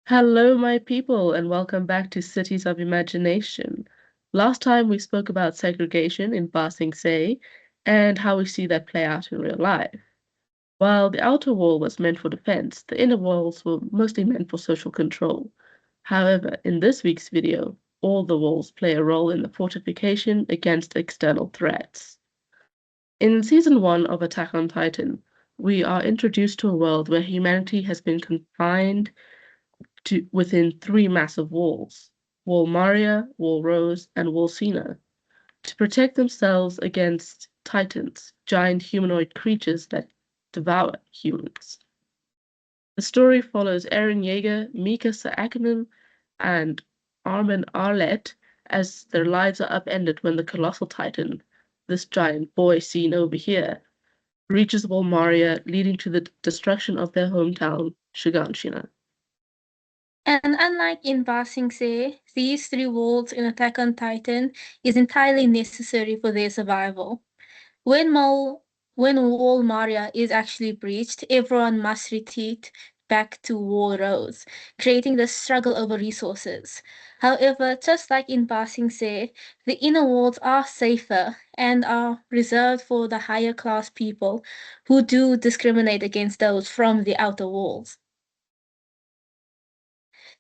Hello, my people, and welcome back to Cities of Imagination. Last time we spoke about segregation in Ba Sing Se and how we see that play out in real life. While the outer wall was meant for defense, the inner walls were mostly meant for social control. However, in this week's video, all the walls play a role in the fortification against external threats. In season 1 of Attack on Titan, we are introduced to a world where humanity has been confined within three massive walls: Wall Maria, Wall Rose, and Wall Cena, to protect themselves against titans, giant humanoid creatures that devour humans. The story follows Eren Yeager, Mikasa Ackerman, and Armin Arlet as their lives are upended when the colossal titan, this giant boy seen over here, reaches Wall Maria, leading to the destruction of their hometown, Shiganshina. And unlike in Ba Sing Se, these three worlds in Attack on Titan is entirely necessary for their survival. When Mol when Wall Maria is actually breached, everyone must retreat back to Wall Rose, creating the struggle over resources. However, just like in Ba Sing Se, the inner walls are safer and are reserved for the higher class people who do discriminate against those from the outer walls.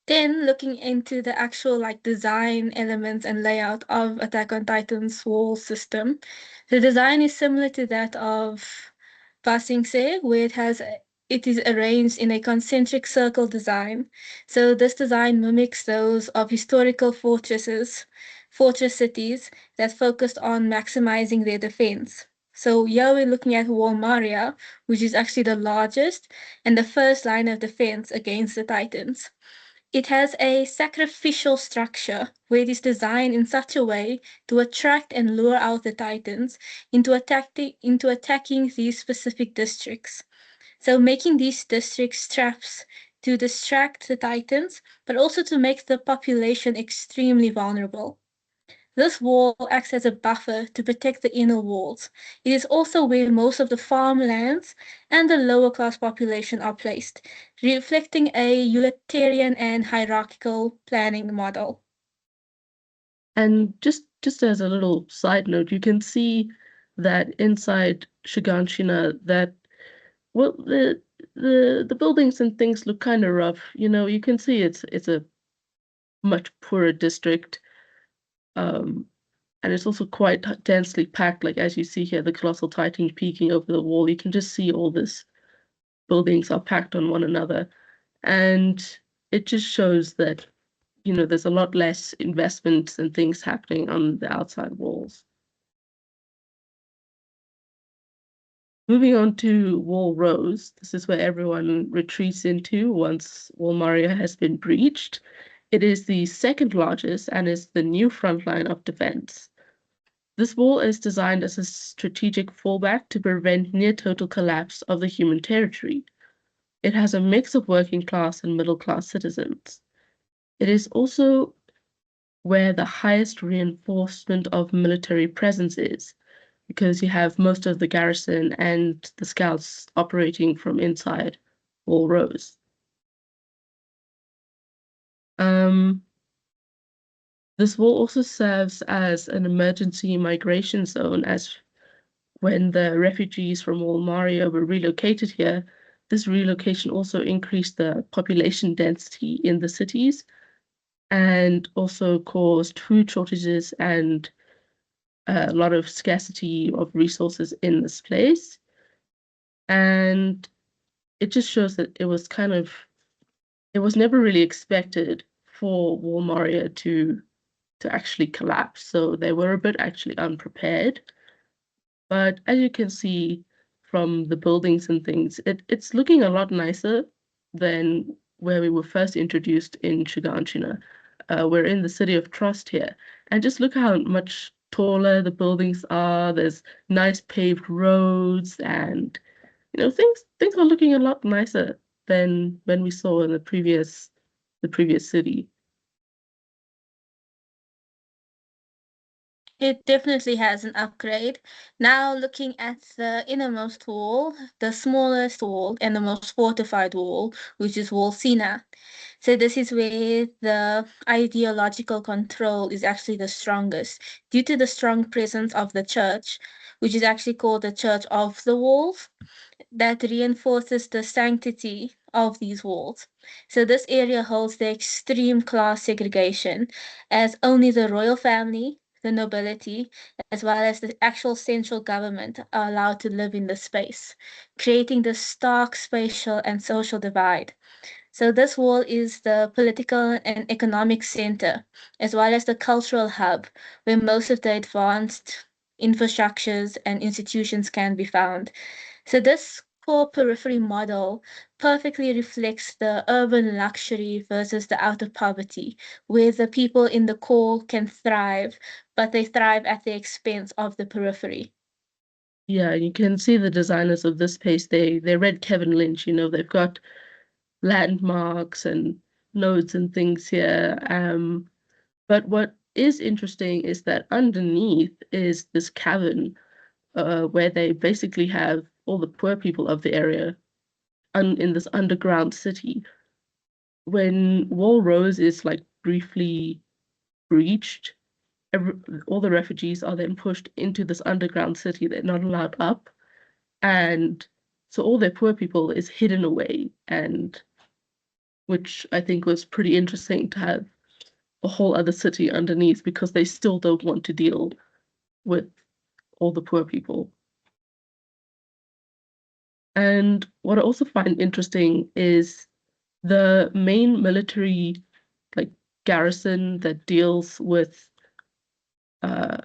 Then looking into the actual design elements and layout of Attack on Titan's wall system, the design is similar to that of Ba Sing Se, where it is arranged in a concentric circle design. So this design mimics those of historical fortress cities that focused on maximizing their defense. So here we're looking at Wall Maria, which is actually the largest and the first line of defense against the Titans. It has a sacrificial structure where it is designed in such a way to attract and lure out the Titans into attacking these specific districts. So making these districts traps to distract the Titans, but also to make the population extremely vulnerable. This wall acts as a buffer to protect the inner walls. It is also where most of the farmlands and the lower class population are placed, reflecting a utilitarian and hierarchical planning model. And just as a little side note, you can see that inside Shiganshina that well the buildings and things look kind of rough. You can see it's a much poorer district. Um, and it's also quite densely packed, like as you see here, the colossal titan peeking over the wall. You can just see all this buildings are packed on one another. And it just shows that, there's a lot less investments and things happening on the outside walls. Moving on to Wall Rose, this is where everyone retreats into once Wall Maria has been breached. It is the second largest and is the new front line of defense. This wall is designed as a strategic fallback to prevent near total collapse of the human territory. It has a mix of working class and middle class citizens. It is also where the highest reinforcement of military presence is, because you have most of the garrison and the scouts operating from inside Wall Rose. Um, this wall also serves as an emergency migration zone, as when the refugees from Wall Maria were relocated here, this relocation also increased the population density in the cities and also caused food shortages and a lot of scarcity of resources in this place. And it just shows that it was never really expected for Wall Maria to actually collapse. So they were a bit actually unprepared. But as you can see from the buildings and things, it's looking a lot nicer than where we were first introduced in Shiganshina. We're in the city of Trust here. And just look how much taller the buildings are. There's nice paved roads and things are looking a lot nicer than when we saw in the previous city. It definitely has an upgrade. Now, looking at the innermost wall, the smallest wall and the most fortified wall, which is Wall Sina. So, this is where the ideological control is actually the strongest due to the strong presence of the church, which is actually called the Church of the Walls, that reinforces the sanctity of these walls. So this area holds the extreme class segregation, as only the royal family, the nobility, as well as the actual central government are allowed to live in the space, creating the stark spatial and social divide. So this wall is the political and economic center, as well as the cultural hub, where most of the advanced infrastructures and institutions can be found. So this core periphery model perfectly reflects the urban luxury versus the outer poverty, where the people in the core can thrive, but they thrive at the expense of the periphery. Yeah, you can see the designers of this space, they read Kevin Lynch, they've got landmarks and nodes and things here. But what is interesting is that underneath is this cavern, where they basically have all the poor people of the area in this underground city. When Wall Rose is like briefly breached, all the refugees are then pushed into this underground city. They're not allowed up, and so all their poor people is hidden away, and which I think was pretty interesting to have a whole other city underneath because they still don't want to deal with all the poor people. And what I also find interesting is the main military like garrison that deals with uh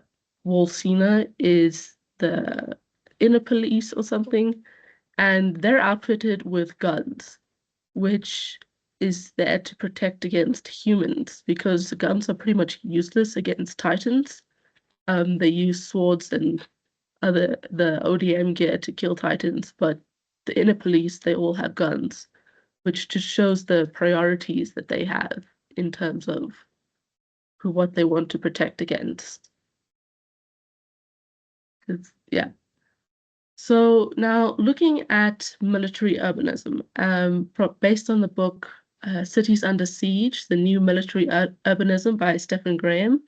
Walsina is the inner police or something, and they're outfitted with guns, which is there to protect against humans because the guns are pretty much useless against Titans. They use swords and the ODM gear to kill Titans, but the inner police, they all have guns, which just shows the priorities that they have in terms of what they want to protect against. Yeah. So now looking at military urbanism, based on the book Cities Under Siege, The New Military Urbanism by Stephen Graham,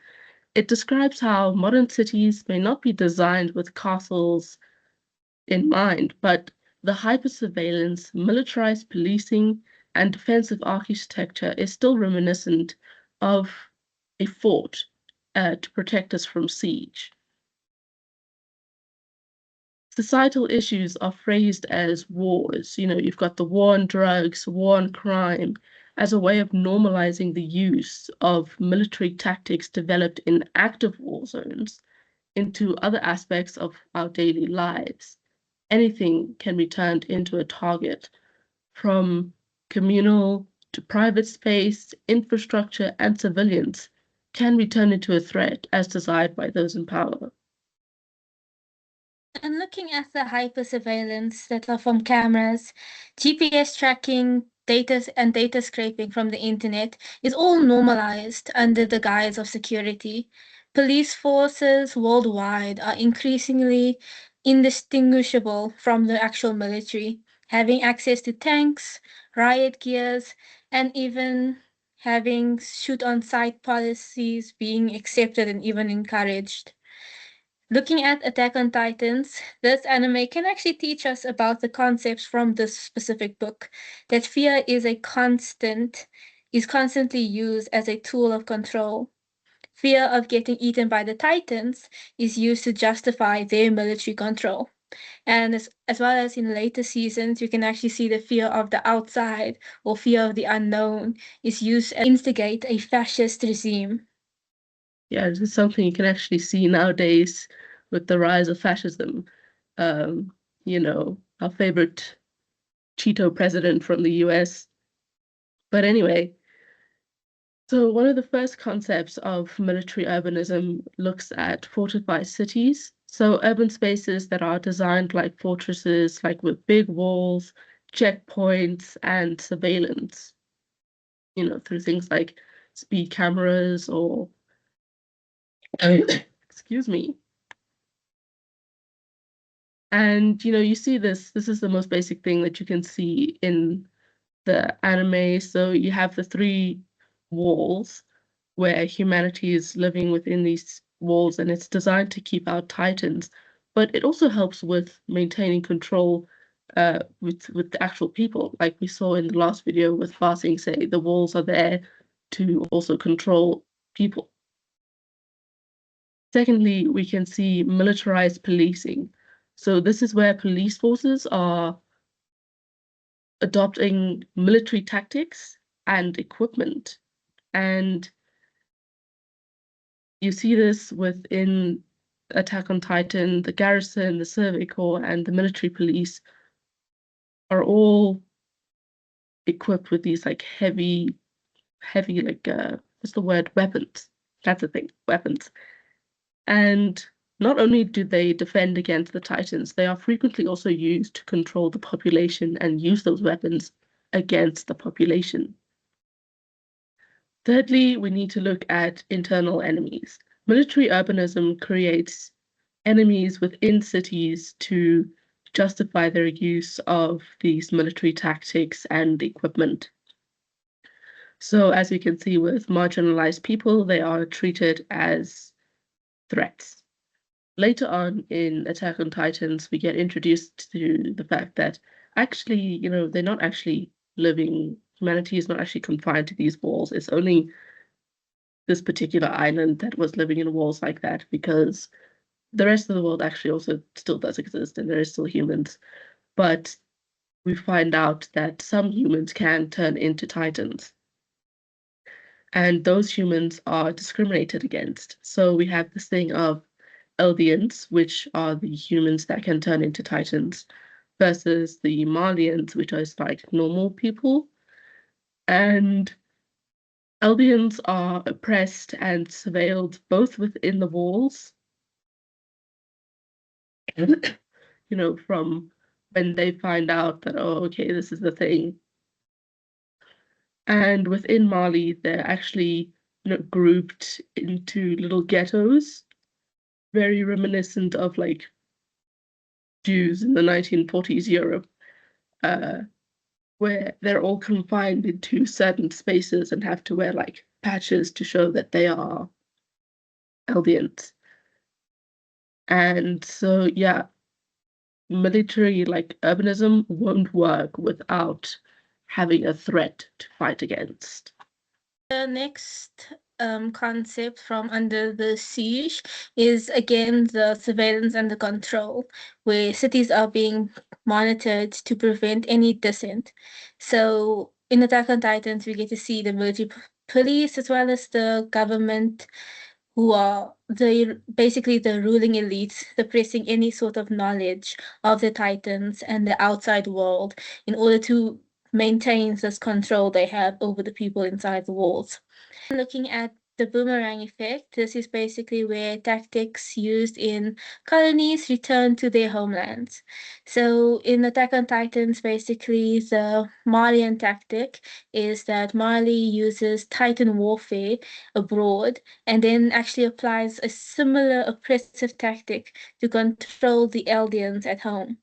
it describes how modern cities may not be designed with castles in mind, but the hyper-surveillance, militarized policing, and defensive architecture is still reminiscent of a fort to protect us from siege. Societal issues are phrased as wars. You've got the war on drugs, war on crime, as a way of normalizing the use of military tactics developed in active war zones into other aspects of our daily lives. Anything can be turned into a target, from communal to private space, infrastructure, and civilians can be turned into a threat as desired by those in power. And looking at the hyper surveillance that are from cameras, GPS tracking, data scraping from the internet is all normalized under the guise of security. Police forces worldwide are increasingly indistinguishable from the actual military, having access to tanks, riot gears, and even having shoot on sight policies being accepted and even encouraged. Looking at Attack on Titans, this anime can actually teach us about the concepts from this specific book. That fear is constantly used as a tool of control. Fear of getting eaten by the Titans is used to justify their military control. And as well as in later seasons, you can actually see the fear of the outside or fear of the unknown is used to instigate a fascist regime. Yeah, this is something you can actually see nowadays with the rise of fascism. Our favorite Cheeto president from the US. But anyway, so one of the first concepts of military urbanism looks at fortified cities. So urban spaces that are designed like fortresses, like with big walls, checkpoints, and surveillance, through things like speed cameras or Excuse me. And you see this is the most basic thing that you can see in the anime. So you have the three walls where humanity is living within these walls, and it's designed to keep out titans, but it also helps with maintaining control with the actual people. Like we saw in the last video with Fasing say the walls are there to also control people. Secondly, we can see militarized policing. So this is where police forces are adopting military tactics and equipment. And you see this within Attack on Titan, the garrison, the Survey Corps, and the military police are all equipped with these like heavy like what's the word? Weapons. That's the thing, weapons. And not only do they defend against the Titans, they are frequently also used to control the population and use those weapons against the population. Thirdly, we need to look at internal enemies. Military urbanism creates enemies within cities to justify their use of these military tactics and equipment. So, as you can see with marginalized people, they are treated as threats. Later on in Attack on Titans, we get introduced to the fact that actually, they're not actually living, humanity is not actually confined to these walls. It's only this particular island that was living in walls like that because the rest of the world actually also still does exist and there is still humans. But we find out that some humans can turn into titans. And those humans are discriminated against. So we have this thing of Eldians, which are the humans that can turn into titans, versus the Marlians, which are like normal people. And Eldians are oppressed and surveilled both within the walls, from when they find out that, oh, okay, this is the thing. And within Mali, they're actually, grouped into little ghettos, very reminiscent of like Jews in the 1940s Europe, uh, where they're all confined into certain spaces and have to wear like patches to show that they are Eldians. And so, yeah, military like urbanism won't work without having a threat to fight against. The next concept from under the siege is again the surveillance and the control, where cities are being monitored to prevent any dissent. So in Attack on Titans, we get to see the military police as well as the government, who are basically the ruling elite, suppressing any sort of knowledge of the Titans and the outside world in order to maintain this control they have over the people inside the walls. Looking at the boomerang effect, this is basically where tactics used in colonies return to their homelands. So in Attack on Titans, basically the Malian tactic is that Mali uses Titan warfare abroad and then actually applies a similar oppressive tactic to control the Eldians at home.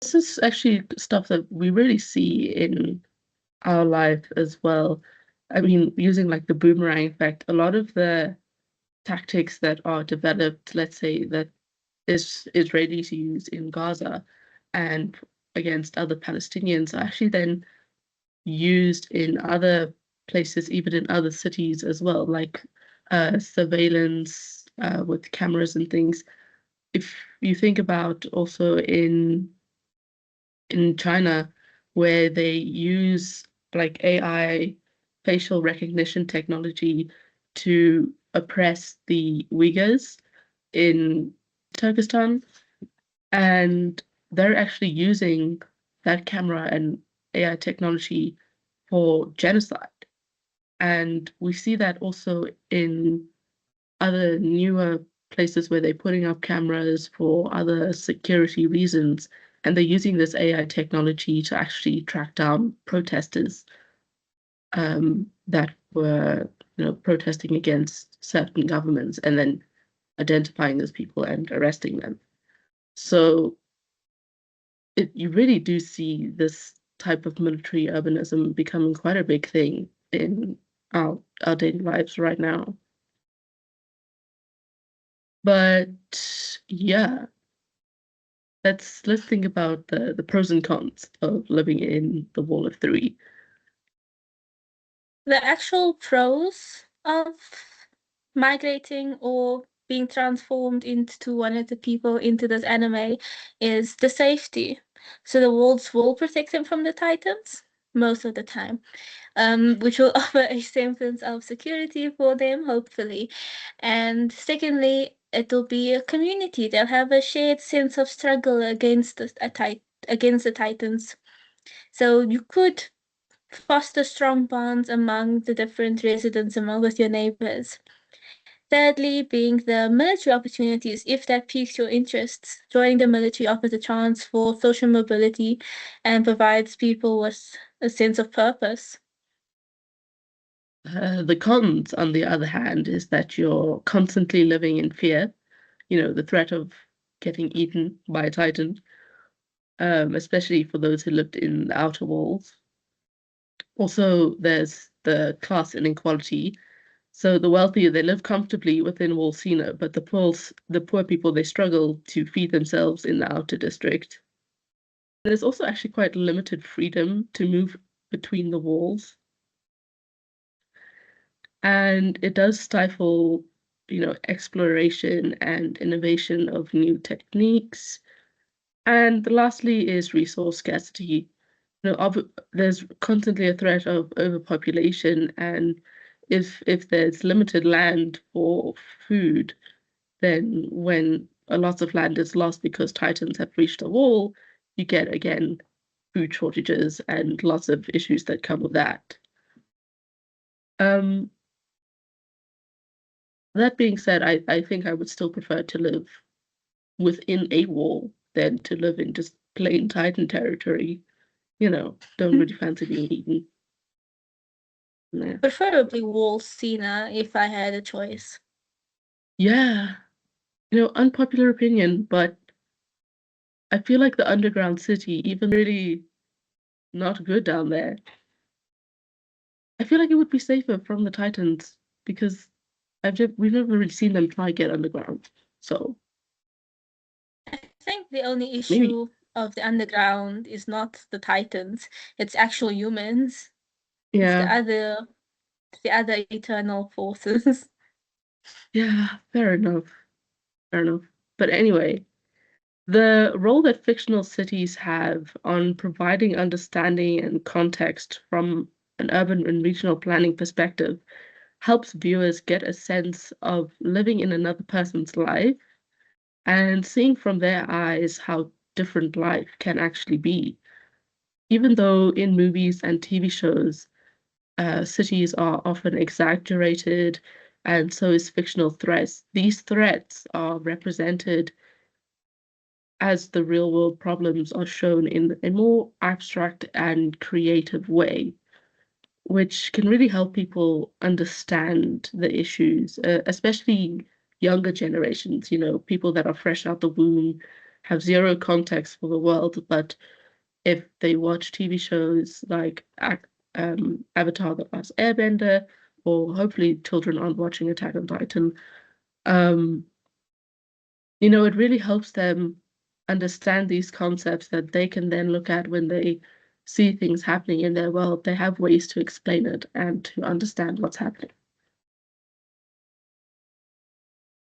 This is actually stuff that we really see in our life as well. I mean, using like the boomerang effect, a lot of the tactics that are developed, let's say that is Israelis use in Gaza and against other Palestinians, are actually then used in other places, even in other cities as well, like surveillance with cameras and things. If you think about also in China, where they use like AI facial recognition technology to oppress the Uyghurs in Turkestan, and they're actually using that camera and AI technology for genocide. And we see that also in other newer places where they're putting up cameras for other security reasons, and they're using this AI technology to actually track down protesters that were, protesting against certain governments, and then identifying those people and arresting them. So you really do see this type of military urbanism becoming quite a big thing in our daily lives right now. But yeah, let's think about the pros and cons of living in the Wall of Three. The actual pros of migrating or being transformed into one of the people into this anime is the safety. So the wolves will protect them from the Titans most of the time, which will offer a semblance of security for them, hopefully. And secondly, it'll be a community. They'll have a shared sense of struggle against the Titans. So you could foster strong bonds among the different residents, among with your neighbors. Thirdly, being the military opportunities, if that piques your interests. Joining the military offers a chance for social mobility and provides people with a sense of purpose. The cons, on the other hand, is that you're constantly living in fear. The threat of getting eaten by a titan, especially for those who lived in the outer walls. Also, there's the class inequality. So the wealthy, they live comfortably within Walsina, but the poor people, they struggle to feed themselves in the outer district. There's also actually quite limited freedom to move between the walls, and it does stifle, exploration and innovation of new techniques. And lastly is resource scarcity. There's constantly a threat of overpopulation, and if there's limited land for food, then when a lot of land is lost because titans have reached a wall, you get again food shortages and lots of issues that come with that. Um, that being said, I think I would still prefer to live within a wall than to live in just plain titan territory. Don't really fancy being eaten. Nah. Preferably wall Cena if I had a choice. Yeah, unpopular opinion, but I feel like the underground city, even really not good down there, I feel like it would be safer from the Titans because we've never really seen them try get underground. So I think the only maybe, issue of the underground is not the Titans, it's actual humans. It's yeah, the other eternal forces. yeah, fair enough, fair enough. But anyway, the role that fictional cities have on providing understanding and context from an urban and regional planning perspective helps viewers get a sense of living in another person's life and seeing from their eyes how different life can actually be. Even though in movies and TV shows, cities are often exaggerated, and so is fictional threats, these threats are represented as the real world problems are shown in a more abstract and creative way, which can really help people understand the issues, especially younger generations, people that are fresh out the womb, have zero context for the world, but if they watch TV shows like Avatar: The Last Airbender, or hopefully children aren't watching Attack on Titan, um, it really helps them understand these concepts that they can then look at when they see things happening in their world. They have ways to explain it and to understand what's happening.